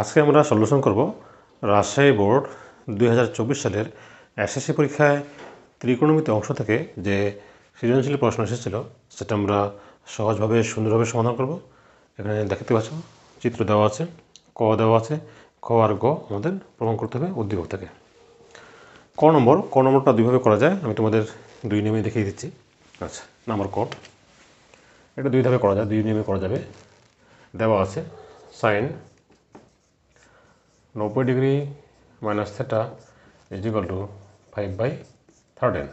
আজকে আমরা সলিউশন করব রাজশাহী বোর্ড 2024 সালের এসএসসি পরীক্ষায় ত্রিকোণমিতি অংশ থেকে যে সৃজনশীল প্রশ্ন এসেছিল সেটা আমরা সহজভাবে সুন্দরভাবে সমাধান করব। এখানে দেখতে পাচ্ছ চিত্র দেওয়া আছে, ক দেওয়া আছে, খ আর গ আমাদের প্রমাণ করতে হবে উদ্দীপক থেকে। ক নম্বরটা দুইভাবে করা যায়, আমি তোমাদের দুই নিয়মে দেখিয়ে দিচ্ছি। আচ্ছা, নাম্বার ক, এটা দুই ধাপে করা যায়, দুই নিয়মে করা যাবে। দেওয়া আছে sine 90 degree minus theta is equal to 5/13।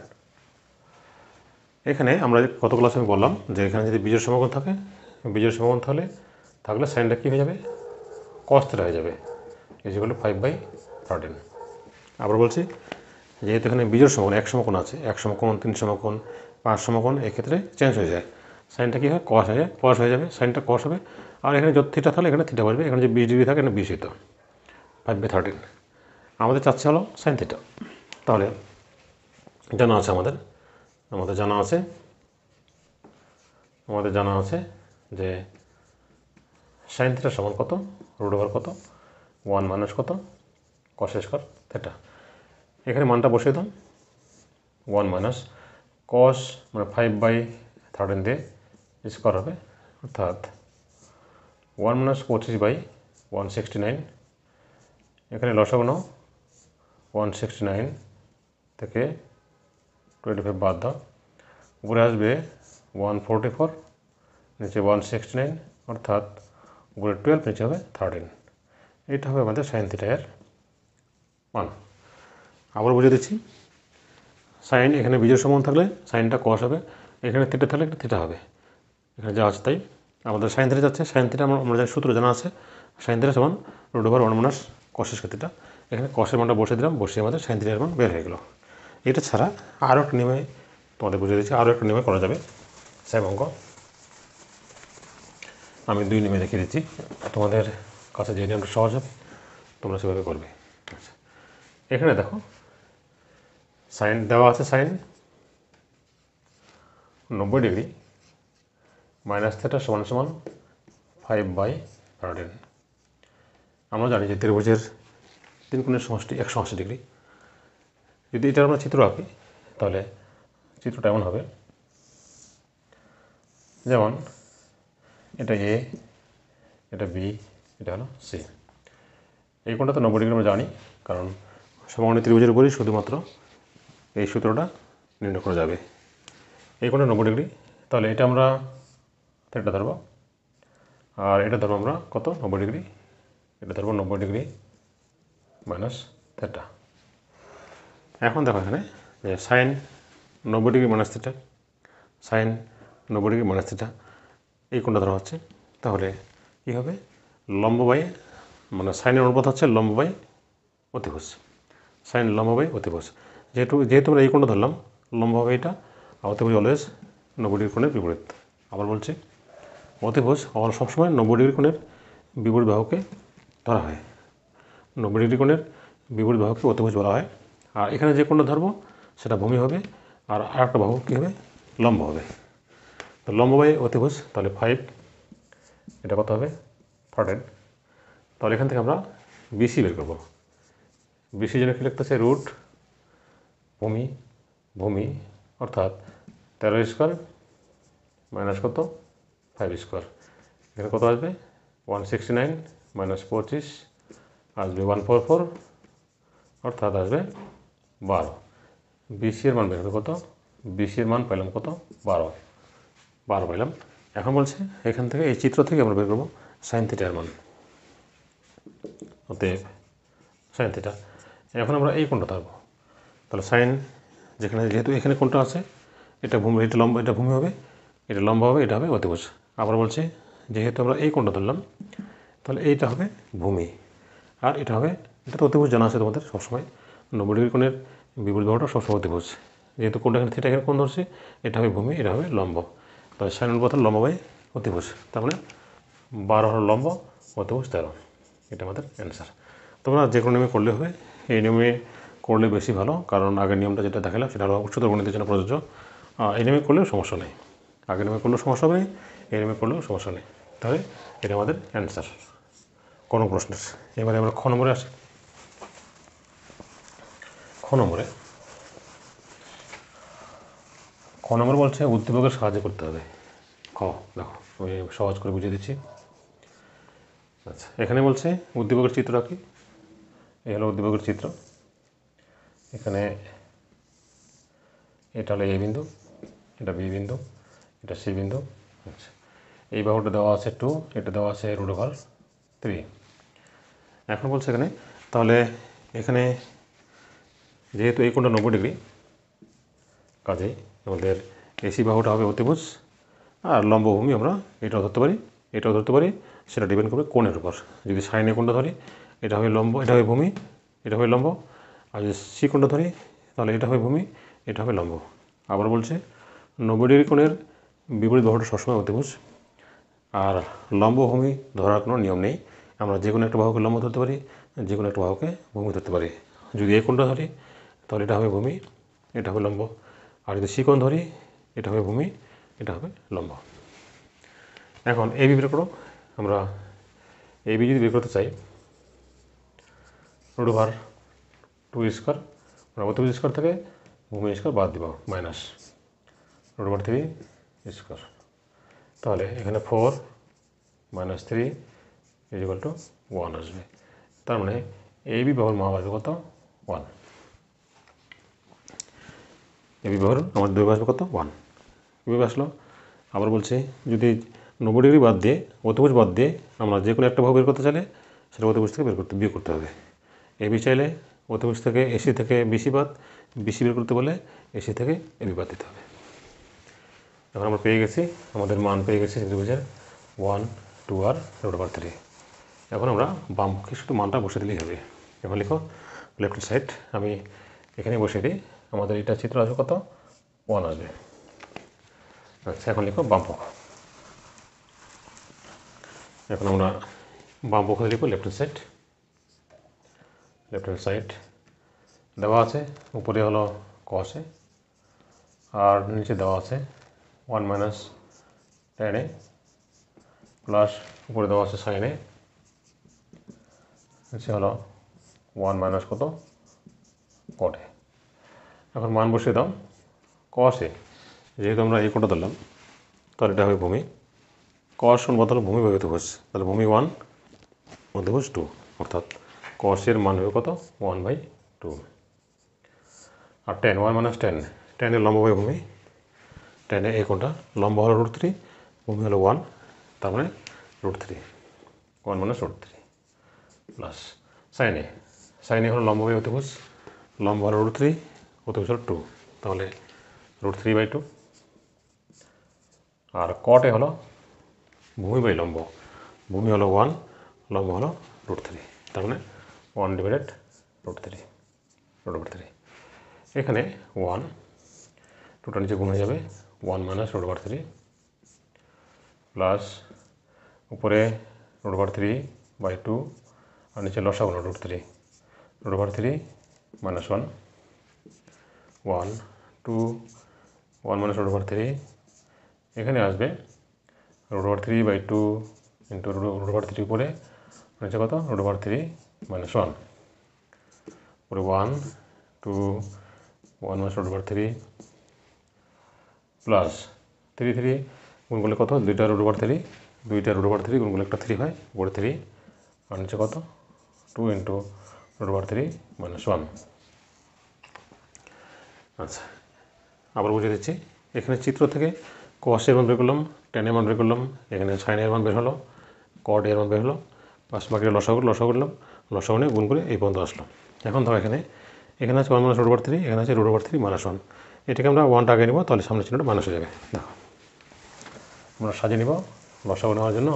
এখানে আমরা গত ক্লাসে আমি বললাম যে এখানে যদি বীজের সমকোণ থাকে, বীজের সমকোণ থাকলে সাইনটা কী হয়ে যাবে, cos θ হয়ে যাবে, ইজ ইকুয়াল টু 5/13। আবার বলছি, যেহেতু এখানে বীজের সমকোণ, এক সমকোণ আছে, এক সমকোণ, 3 সমকোণ, 5 সমকোণ, এক্ষেত্রে চেঞ্জ হয়ে যায়, সাইনটা কী হয়, cos হয়ে যাবে, সাইনটা cos হবে। আর এখানে যত থিটা থাকলে এখানে থিটা বসবে, এখানে যে 20 ডিগ্রি থাকে এখানে 20 হতো, 5/13। আমাদের চাচ্ছে হলো সাইন থিটা। তাহলে জানা আছে আমাদের জানা আছে যে সাইন থিটা সমান কত, রুট ওভার কত, 1 মাইনাস কত, কস স্কয়ার থিটা। এখানে মানটা বসিয়ে দাও, 1 মাইনাস কস মানে 5/13 দিয়ে স্কোয়ার হবে, অর্থাৎ 1 মাইনাস 25/169। এখানে লসাগু নাও, 169 থেকে 25 বাদ দাও, উপরে আসবে 144, নিচে 169, অর্থাৎ উপরে 12, নিচে হবে 13। এইটা হবে আমাদের সাইন থিটা এর মান। আবার বুঝিয়ে দিচ্ছি, সাইন এখানে বীজের সমান থাকলে সাইনটা কস হবে, এখানে থিটা থাকলে একটা থিটা হবে, এখানে যা আছে তাই। আমাদের সাইন থিটা যাচ্ছে, সাইন থিটা আমরা সূত্র জানা আছে, সাইন থিটা সমান root over 1 minus cos square theta. এখানে কসের মানটা বসিয়ে দিলাম, বসিয়ে আমাদের সাইন থিটার মান বের হয়ে গেল। এটা ছাড়া আরও একটা নিয়মে তোমাদের বুঝিয়ে দিচ্ছি, আরও একটা নিয়মে করা যাবে সেম অঙ্ক। আমি দুই নিয়মে দেখিয়ে দিচ্ছি, তোমাদের কাছে যে নিয়মটা সহজ হবে তোমরা সেভাবে করবে। আচ্ছা, এখানে দেখো সাইন দেওয়া আছে, সাইন 90 ডিগ্রি মাইনাস থিটা সমান 5/13। আমরা জানি যে ত্রিভুজের তিন কোণের সমষ্টি 180 ডিগ্রি। যদি এটা আমরা চিত্র আঁকি তাহলে চিত্রটা এমন হবে, যেমন এটা এ, এটা বি, এটা হলো সি। এই কোণটা তো 90 ডিগ্রি আমরা জানি, কারণ সমকোণী ত্রিভুজের উপরই শুধুমাত্র এই সূত্রটা নির্ণয় করা যাবে। এই কোণটা 90 ডিগ্রি, তাহলে এটা আমরা থিটা ধরবো, আর এটা ধরবো আমরা কত, 90 ডিগ্রি, এটা ধরবো 90 ডিগ্রি মাইনাস থিটা। এখন দেখো এখানে যে sine 90 degree minus theta, sine 90 degree minus theta, এই কোণটা ধরা হচ্ছে। তাহলে কী হবে, লম্ব বাই, মানে সাইনের অনুপাত হচ্ছে লম্ব বাই অতিভুজ, সাইন লম্ব বাই অতিভুজ। যেহেতু আমরা এই কোণটা ধরলাম, লম্ব হবে এটা, আর অতিভুজ অলওয়েজ 90 ডিগ্রি কোণের বিপরীত। আবার বলছি, অতিভুজ সবসময় 90 ডিগ্রি কোণের বিপরীত বাহুকে ধরা হয়, 90 ডিগ্রি কোণের বিপরীত বাহুকে অতিভুজ বলা হয়। আর এখানে যে কোণটা ধরবো সেটা ভূমি হবে, আর আরেকটা বাহু কী হবে, লম্ব হবে। তো লম্ব বাই অতিভুজ, তাহলে 5, এটা কত হবে 13। তাহলে এখান থেকে আমরা বিসি বের করবো। বিসি জন্য কী লিখতেছে, রুট ভূমি অর্থাৎ 13 স্কোয়ার মাইনাস কত, 5 স্কোয়ার। এখানে কত আসবে, 169 মাইনাস 25 আসবে 144, অর্থাৎ আসবে 12। বিসি এর মান বের হবে কত, বিসি এর মান পাইলাম কত, 12 পাইলাম। এখন বলছে এখান থেকে, এই চিত্র থেকে আমরা বের করবো সাইন থিটার মান, অতএব সাইন থিটা। এখন আমরা এই কোণটা ধরবো, তাহলে সাইন যেহেতু এখানে কোণটা আছে, এটা ভূমি, এটা লম্ব, এটা ভূমি হবে, এটা লম্ব হবে, এটা হবে অতিভুজ। আবার বলছে যেহেতু আমরা এই কোণটা ধরলাম, তাহলে এইটা হবে ভূমি, আর এটা হবে, এটা তো অতিভুজ জানা আছে তোমাদের সবসময়, 90 ডিগ্রি কোণের বিপরীত বাহুটা সবসময় অতিভুজ। যেহেতু কোণটা এখানে থিটা, এখানে কোণ ধরছে, এটা হবে ভূমি, এটা হবে লম্ব। তাহলে সাইন অনুপাত লম্ব বাই অতিভুজ, তার মানে 12 হলো লম্ব, অতিভুজ 13। এটা আমাদের অ্যান্সার। তোমরা যে কোনো নিয়মে করলে হবে, এই নিয়মে করলে বেশি ভালো, কারণ আগের নিয়মটা যেটা দেখালাম সেটা হলো উচ্চতর গণিতের জন্য প্রযোজ্য। এই নিয়মে করলেও সমস্যা নেই, আগের নিয়মে করলেও সমস্যা হবে, এই নিয়মে করলেও সমস্যা নেই। তাহলে এটা আমাদের অ্যান্সার। ক কোনো প্রশ্নের। এবারে আমরা খ নম্বরে আসি। খ নম্বর বলছে উদ্দীপকের সাহায্য করতে হবে। দেখো আমি সহজ করে বুঝিয়ে দিচ্ছি। আচ্ছা, এখানে বলছে উদ্দীপকের চিত্র আঁকি। এই হলো উদ্দীপকের চিত্র। এখানে এটা হলো এ বিন্দু, এটা বি বিন্দু, এটা সি বিন্দু। আচ্ছা, এই বাহুটা দেওয়া আছে 2, এটা দেওয়া আছে √3। এখন বলছে এখানে তাহলে এখানে যেহেতু এই কোণটা 90 ডিগ্রি, কাজেই আমাদের এসি বাহুটা হবে অতিভুজ, আর লম্বভূমি আমরা এটাও ধরতে পারি, এটাও ধরতে পারি। সেটা ডিপেন্ড করবে কোণের উপর। যদি সাইনে কোণটা ধরি এটা হবে লম্ব, এটা হবে ভূমি, এটা হবে লম্ব। আর যদি সি কোণটা ধরি তাহলে এটা হবে ভূমি, এটা হবে লম্ব। আবার বলছে 90 ডিগ্রি কোণের বিপরীত বাহুটা সবসময় অতিভুজ, আর লম্বভূমি ধরার কোনো নিয়ম নেই। আমরা যে কোনো একটা বাহুকে লম্ব ধরতে পারি, যে কোনো একটা বাহুকে ভূমি ধরতে পারি। যদি এই কোণটা ধরি তাহলে এটা হবে ভূমি, এটা হবে লম্ব। আর যদি সি কোণ ধরি এটা হবে ভূমি, এটা হবে লম্ব। এখন এই বি বের করো। আমরা এই বি যদি বের করতে চাই √2² আমরা অতিভুজ স্কোয়ার থেকে ভূমি স্কোয়ার বাদ দিব, মাইনাস √3²। তাহলে এখানে 4 - 3 = 1 আসবে। তার মানে এই বি বাহুর মান আসবে কত? 1। এই বি বাহুর আমাদের দৈর্ঘ্য আসবে কত? 1। কীভাবে আসলো? আবার বলছে যদি 90 ডিগ্রি বাদ দিয়ে, অতিভুজ বাদ দিয়ে আমরা যে কোনো একটা বাহু বের করতে চাইলে সেটা অতিভুজ থেকে বিয়োগ করতে হবে। এবি চাইলে অতিভুজ থেকে এসি থেকে বিসি বাদ, বিসি বের করতে বলে এসি থেকে এবি বাদ দিতে হবে। এখন আমরা পেয়ে গেছি, আমাদের মান পেয়ে গেছি ত্রিভুজের 1, 2 আর √3। এখন আমরা বাম পক্ষে শুধু মানটা বসে দিলেই হবে। এখন লিখো লেফট সাইড, আমি এখানে বসে দিই। আমাদের এটা চিত্র আসবে কত? 1 আসবে। আচ্ছা, এখন লিখো বাম পক্ষ। এখন আমরা বাম পক্ষ লিখব লেফট হ্যান্ড সাইড দেওয়া আছে। উপরে হলো cos A আর নিচে দেওয়া আছে 1 - tan A প্লাস উপরে দেওয়া আছে sin A, নিচে হলো 1 - কত? cot A। এখন মান বসিয়ে দাও। cos A যেহেতু আমরা এই কোণটা ধরলাম তাহলে এটা হবে ভূমি। cos বদল ভূমি ভাবে অতিভুজ, তাহলে ভূমি 1 অতিভুজ 2, অর্থাৎ cos এর মান হবে কত? 1/2। আর tan 1 - tan এর লম্ব বাই ভূমি, tan এ এই কোণটা লম্ব হলো √3, ভূমি হলো 1, তার মানে √3, 1 - √3 প্লাস sin A হলো লম্ব বাই অতিভুজ, লম্ব হলো √3, অতিভুজ হলো 2, তাহলে √3/2। আর cot A হলো ভূমি বাই লম্ব, ভূমি হলো 1, লম্ব হলো √3, তার মানে 1/√3। এখানে 1 2টা নিচে গুণ হয়ে যাবে, 1 - √3 প্লাস উপরে √3/2 আর নিচে লসাগু √3, √3 - 1 1 2 1 - √3। এখানে আসবে √3/2 ইন্টু √3 উপরে নিচে কত? √3 - 1 উপরে 1 2 1 - √3 প্লাস 3 গুণ করলে কত? 2টা √3, 2টা √3 গুণ করলে একটা 3 হয়, উপরে 3 আর নিচে কত? 2 ইন্টু √3 - 1। আচ্ছা, আবার বুঝিয়ে দিচ্ছি। এখানে চিত্র থেকে cos এর মান বের করলাম, tan এর মান বের করলাম, এখানে sin এর মান বের হলো, cot এর মান বের হলো, বাস বাকিটা লসাগু করলাম, লসাগু নিয়ে গুণ করে এই পর্যন্ত আসলাম। এখন ধরো এখানে আছে 1 - √3, এখানে আছে √3 - 1। এটাকে আমরা 1টা আগে নেব, তাহলে সামনের চিহ্নটা মাইনাস হয়ে যাবে। দেখো আমরা সাজিয়ে নিব। লসাগু নেওয়ার জন্য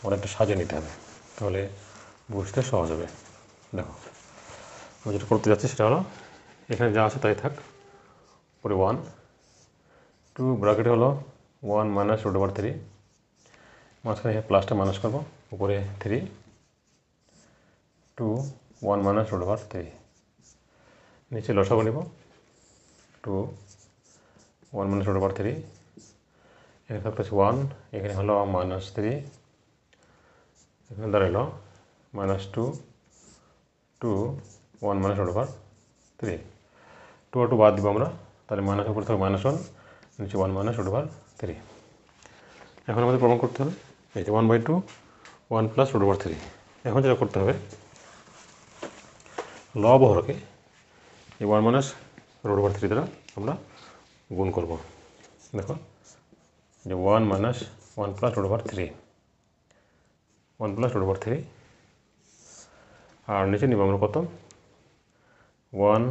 অনেকটা সাজিয়ে নিতে হবে, তাহলে বুঝতে সহজ হবে। দেখো আমি যেটা করতে যাচ্ছি সেটা হলো এখানে যা আছে তাই থাক, উপরে 1 2 ব্র্যাকেট হলো 1 - √3, মাঝখানে প্লাসটা মাইনাস করবো, উপরে 3 2 1 - √3, নিচে লসাগু নেব 2 1 - √3, এখানে থাকতেছে 1, এখানে হলো -3, এখানে দাঁড়ালো -2 টু 1 মাইনাস রুট ওভার 3 2 আর 2 বাদ দিব আমরা, তাহলে মাইনাস উপরে থাকবে -1 নিচে 1 মাইনাস রুট ওভার 3। এখন আমাদের প্রমাণ করতে হবে এই যে 1/2 1 প্লাস রুট ওভার 3। এখন যেটা করতে হবে লব হরকে এই 1 মাইনাস রুট ওভার 3 দ্বারা আমরা গুণ করব। দেখো যে 1 minus 1 plus root over 3 1 plus root over 3 আর নিচে নিব আমরা কত 1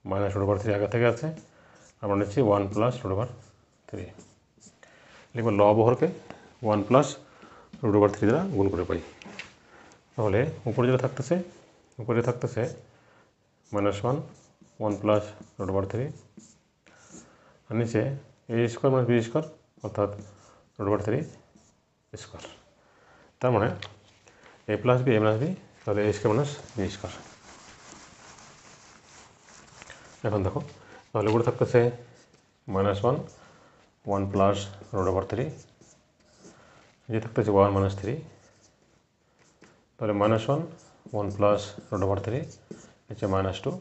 মাইনাস রুট ওভার 3 আগে থেকে আছে, আমরা নিচ্ছি 1 প্লাস রুট ওভার 3। লিখব লব হরকে 1 প্লাস রুট ওভার 3 দ্বারা গুণ করে পাই। তাহলে উপরে যেটা থাকতেছে -1 1 প্লাস রুট ওভার 3 আর নিচে a square minus b square অর্থাৎ রুট ওভার 3 স্কোয়ার। তার মানে a প্লাস b তাহলে a square minus b square. এখন দেখো তাহলে উপরে থাকতেছে -1 1 প্লাস রুট ওভার 3 যে থাকতেছে 1 মাইনাস 3, তাহলে -1 1 প্লাস রুট ওভার 3 নিচে -2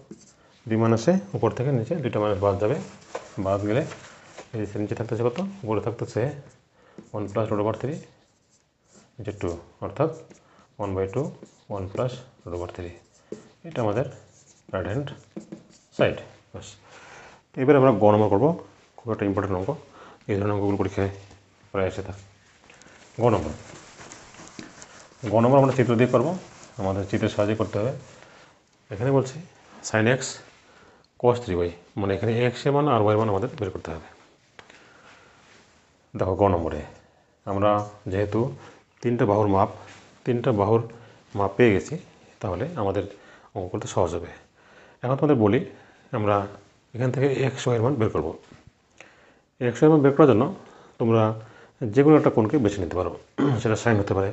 দুই মাইনাসে উপর থেকে নিচে দুইটা মাইনাস বাদ যাবে, বাদ গেলে এই নিচে থাকতেছে কত উপরে থাকতেছে 1 প্লাস রুট ওভার 3 নিচে 2 অর্থাৎ 1/2 1 প্লাস রুট ওভার 3। এটা আমাদের রাইট হ্যান্ড সাইড। বাস এবারে আমরা গ নম্বর করবো, খুব একটা ইম্পর্টেন্ট অঙ্ক, এই ধরনের অঙ্কগুলো পরীক্ষায় প্রায় এসে থাকে। গ নম্বর আমরা চিত্র দিয়ে করবো, আমাদের চিত্রের সাহায্যে করতে হবে। এখানে বলছি sin x cos 3y, মানে এখানে x এর মান আর y এর মান আমাদের বের করতে হবে। দেখো গ নম্বরে আমরা যেহেতু তিনটা বাহুর মাপ পেয়ে গেছি, তাহলে আমাদের অঙ্ক করতে সহজ হবে। এখন তোমাদের বলি আমরা এখান থেকে x y এর মান বের করব। x y এর মান বের করার জন্য তোমরা যে কোনো একটা কোণকে বেছে নিতে পারো, সেটা সাইন হতে পারে,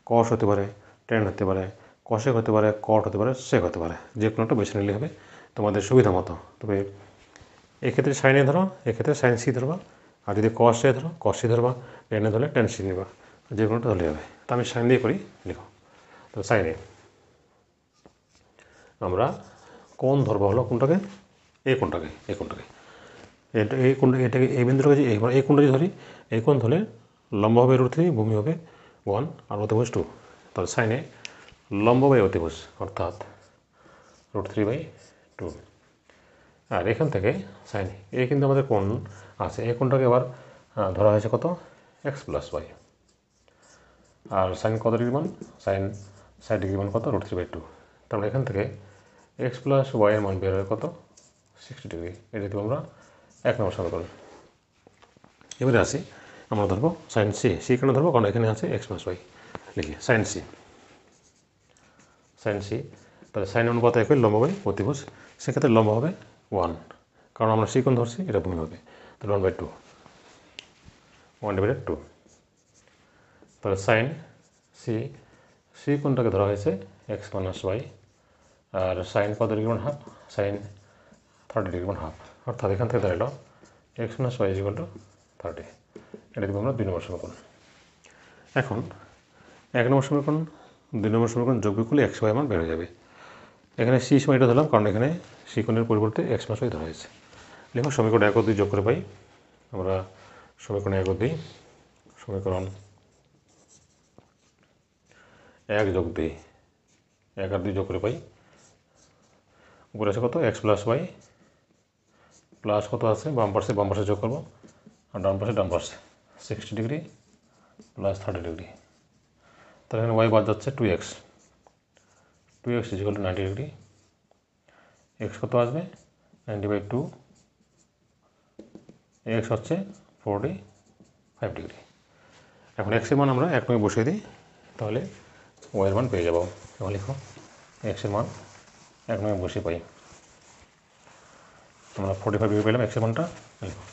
কস হতে পারে, ট্যান হতে পারে, কসেক হতে পারে, কট হতে পারে, সেক হতে পারে, যে কোনো একটা বেছে নিলে হবে তোমাদের সুবিধা মতো। তবে এক্ষেত্রে সাইনে ধরো, এক্ষেত্রে সাইন সি ধরবা, আর যদি কসে ধরো কস সি ধরবা, ট্যানে ধরলে ট্যান সি নেবা, যে কোনোটা ধরলে হবে। তো আমি সাইন দিয়ে করি, লিখো। তো সাইনে আমরা কোণ ধরবো হলো কোনটাকে, এই কোণটাকে এটাকে এই বিন্দুটাকে যে এই কোণটা যদি ধরি, এই কোণ ধরলে লম্ব হবে √3, ভূমি হবে 1 আর অতিভুজ 2। তাহলে সাইনে লম্ব বাই অতিভুজ অর্থাৎ √3/2। আর এখান থেকে সাইন এ কিন্তু আমাদের কোণ আছে, এই কোণটাকে আবার ধরা হয়েছে কত x + y, আর সাইন কত ডিগ্রি মান, সাইন 60 ডিগ্রি মান কত √3/2। তারপরে এখান থেকে x + y এর মান বের হয় কত 60 ডিগ্রি। এটা দিব আমরা 1 নম্বর সমীকরণ। এবারে আসি আমরা ধরবো সাইন সি কেন ধরবো, কারণ এখানে আছে x + y। লিখি সাইন সি, তাহলে সাইন অনুপাত একই লম্ব বাই অতিভুজ, সেক্ষেত্রে লম্ব হবে 1, কারণ আমরা সি কোণ ধরছি, এটা ভূমি হবে, তাহলে 1/2। তাহলে সাইন সি কোণটাকে ধরা হয়েছে x - y, আর সাইন কত ডিগ্রি মান হাফ, সাইন 30 ডিগ্রি মান হাফ, অর্থাৎ এখান থেকে দাঁড়ালো x - y = 30। এটা দিব আমরা 2 নম্বর সমীকরণ। এখন 1 নম্বর সমীকরণ 2 নম্বর সমীকরণ যোগ করলে x y মান বের হয়ে যাবে। এখানে সি সময় এটা ধরলাম, কারণ এখানে সি কোণের পরিবর্তে x + y ধরা হয়েছে। লিখো সমীকরণ 1 ও 2 যোগ করে পাই আমরা, সমীকরণ 1 ও 2, সমীকরণ 1 যোগ 2, 1 আর 2 যোগ করে পাই, উপরে আছে কত x + y প্লাস কত আছে বাম পাশে যোগ করবো, আর ডান পাশে 60 ডিগ্রি প্লাস 30 ডিগ্রি। তাহলে এখানে y বাদ যাচ্ছে 2x = 90 ডিগ্রি, x কত আসবে 90/2, x হচ্ছে 45 ডিগ্রি। এখন x এর মান আমরা 1 নয় বসিয়ে দিই, তাহলে y এর মান পেয়ে যাব। এখন লিখো x এর মান 1 নয় বসিয়ে পাই আমরা 45 ডিগ্রি পেলাম। x এর মানটা লিখো,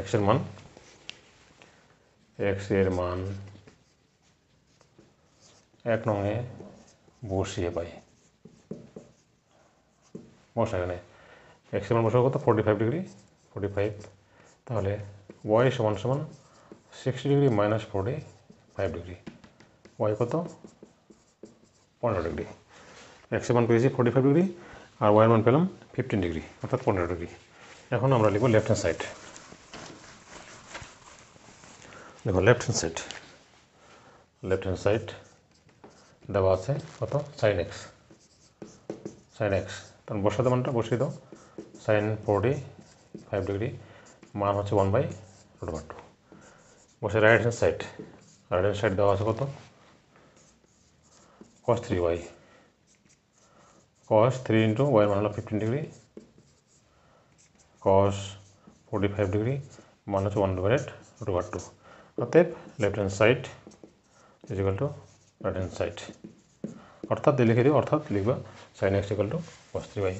x এর মান 1 নয়ে বসিয়ে পাই। বসা এখানে x এর মান বসাবো কত 45 ডিগ্রি, 45, তাহলে y = 60 ডিগ্রি - 45 ডিগ্রি, y কত 15 ডিগ্রি। এক্সের মান পেয়েছি 45 ডিগ্রি আর ওয়াইয়ের মান পেলাম 15 ডিগ্রি অর্থাৎ 15 ডিগ্রি। এখন আমরা লিখব লেফট হ্যান্ড সাইড। দেখো লেফট হ্যান্ড সাইড দেওয়া আছে কত সাইন এক্স, তখন বসাতে মানটা বসিয়ে দাও। সাইন 45 ডিগ্রি মান হচ্ছে 1/√2। বসে রাইট হ্যান্ড সাইড দেওয়া আছে কত cos 3y, cos 3 into Y মান হলো 15 ডিগ্রি, cos 45 ডিগ্রি মান হচ্ছে 1/√2। অতএব left hand side is equal to right hand side. অর্থাৎ লিখে দিও, অর্থাৎ লিখবা sine x equal to cos 3y।